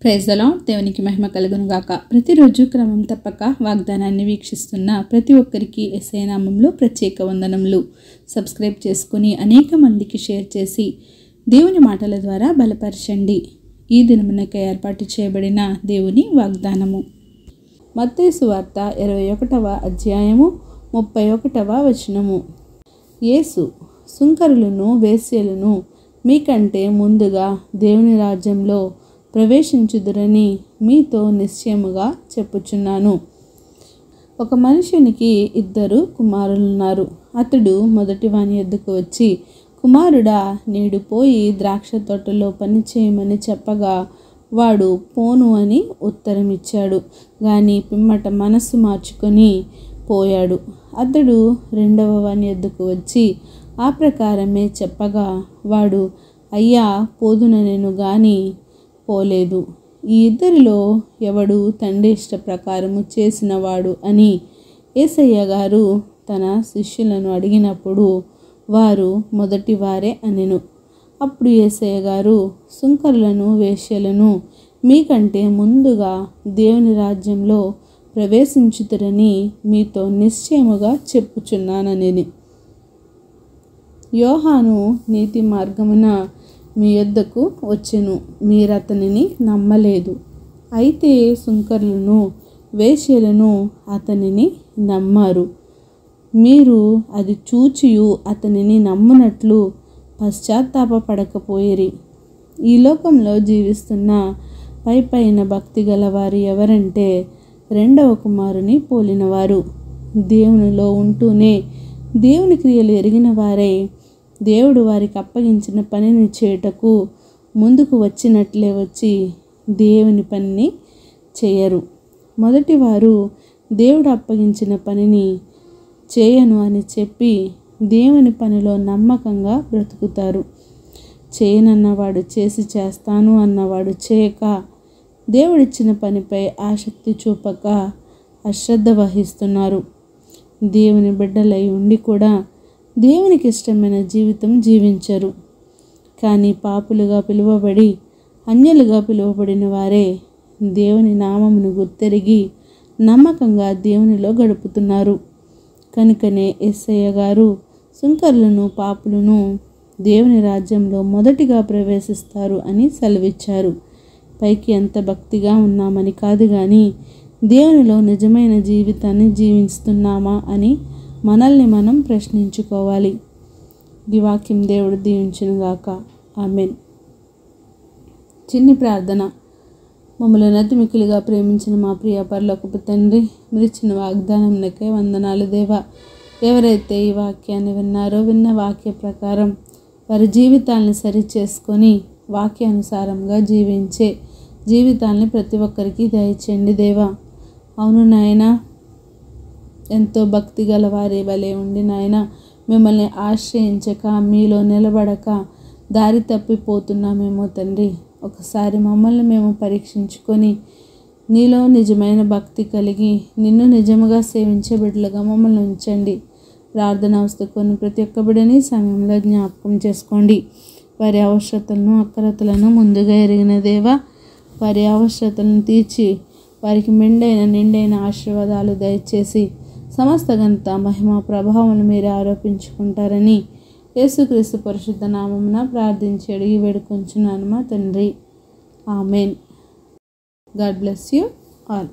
Praise the lord. దేవునికి మహిమ కలుగును గాక. ప్రతిరోజు క్రమం తప్పక వాగ్దానాన్ని వీక్షిస్తున్న ప్రతి ఒక్కరికి యేసయ్య నామములో ప్రత్యేక వందనములు. సబ్స్క్రైబ్ చేసుకుని అనేక మందికి షేర్ చేసి దేవుని మాటల ద్వారా బలపరచండి. ఈ దినమునకై ఏర్పాటు చేయబడిన దేవుని వాగ్దానము మత్తయి సువార్త 21వ అధ్యాయము 31వ వచనము. యేసు, సుంకరులను వేశ్యలను మీకంటే ముందుగా దేవుని రాజ్యంలో ప్రవేశించుదురని మీతో నిశ్చయముగా చెప్పుచున్నాను. ఒక మనుషునికి 2 కుమారులున్నారు. అతడు మొదటి వాని యొద్దకు వచ్చి, కుమారుడా, నేడు పోయి ద్రాక్ష తోటలో పని చేయమని చెప్పగా వాడు పోను అని ఉత్తరం ఇచ్చాడు. గాని పిమ్మట మనస్సు మార్చుకొని పోయాడు. అతడు రెండవ వాని యొద్దకు వచ్చి ఆ ప్రకారమే చెప్పగా వాడు, అయ్యా, పోదుననెను గాని పోలేదు. ఈ ఇద్దరిలో ఎవడు తండ్రి ఇష్ట ప్రకారము చేసినవాడు అని యేసయ్య గారు తన శిష్యులను అడిగినప్పుడు వారు మొదటి వారే అనెను. అప్పుడు యేసయ్య గారు, సుంకరులను వేశ్యలను మీకంటే ముందుగా దేవుని రాజ్యంలో ప్రవేశించుదురని మీతో నిశ్చయముగా చెప్పుచున్నానని. యోహాను నీతి మార్గమున మీ యొద్దకు వచ్చెను, మీరతనిని నమ్మలేదు. అయితే సుంకరులను వేశ్యలను అతనిని నమ్మారు. మీరు అది చూచియు అతనిని నమ్మునట్లు పశ్చాత్తాపపడకపోయిరి. ఈ లోకంలో జీవిస్తున్న పైపైన భక్తి గలవారు ఎవరంటే రెండవ కుమారుని పోలినవారు. దేవునిలో ఉంటూనే దేవుని క్రియలు ఎరిగిన వారై దేవుడు వారికి అప్పగించిన పనిని చేయుటకు ముందుకు వచ్చినట్లే వచ్చి దేవుని పనిని చేయరు. మొదటి వారు దేవుడు అప్పగించిన పనిని చేయను అని చెప్పి దేవుని పనిలో నమ్మకంగా బ్రతుకుతారు. చేయనన్నవాడు చేస్తాను అన్నవాడు చేయక, దేవుడిచ్చిన పనిపై ఆసక్తి చూపక అశ్రద్ధ వహిస్తున్నారు. దేవుని బిడ్డలై ఉండి కూడా దేవునికి ఇష్టమైన జీవితం జీవించరు. కానీ పాపులుగా పిలువబడి అన్యులుగా పిలువబడిన వారే దేవుని నామమును గుర్తెరిగి నమ్మకంగా దేవునిలో గడుపుతున్నారు. కనుకనే యేసయ్య గారు సుంకరులను పాపులను దేవుని రాజ్యంలో మొదటిగా ప్రవేశిస్తారు అని సెలవిచ్చారు. పైకి ఎంత భక్తిగా ఉన్నామని కాదు, కానీ దేవునిలో నిజమైన జీవితాన్ని జీవిస్తున్నామా అని మనల్ని మనం ప్రశ్నించుకోవాలి. ఈ వాక్యం దేవుడు దీవించునుగాక. ఆమేన్. చిన్ని ప్రార్థన. మమ్మల్ని అతి మిక్కిలిగా ప్రేమించిన మా ప్రియ పరలోకపు తండ్రి, మీరు ఇచ్చిన వాగ్దానంకై వందనాలు దేవా. ఎవరైతే ఈ వాక్యాన్ని విన్నారో, విన్న వాక్య ప్రకారం వారి జీవితాలను సరిచేసుకొని వాక్యానుసారంగా జీవించే జీవితాన్ని ప్రతి ఒక్కరికి దయచేయండి దేవా. అవును నాయన, ఎంతో భక్తి గల వారి వలె ఉండి నాయన, మిమ్మల్ని ఆశ్రయించక మీలో నిలబడక దారి తప్పిపోతున్నామేమో తండ్రి. ఒకసారి మమ్మల్ని మేము పరీక్షించుకొని నీలో నిజమైన భక్తి కలిగి నిన్ను నిజముగా సేవించే బిడ్డలుగా మమ్మల్ని ఉంచండి. ప్రార్థన వస్తుకొని ప్రతి ఒక్క బిడ్డని సమయంలో జ్ఞాపకం చేసుకోండి. వారి అవసరతలను అక్కరతలను ముందుగా ఎరిగిన దేవా, వారి అవసరతలను తీర్చి వారికి నిండైన ఆశీర్వాదాలు దయచేసి సమస్త ఘనత మహిమ ప్రభావాలను మీరు ఆరోపించుకుంటారని యేసుక్రీస్తు పరిశుద్ధ నామమున ప్రార్థించి అడిగి వేడుకొంచున్నాను మా తండ్రి. Amen. God bless you all.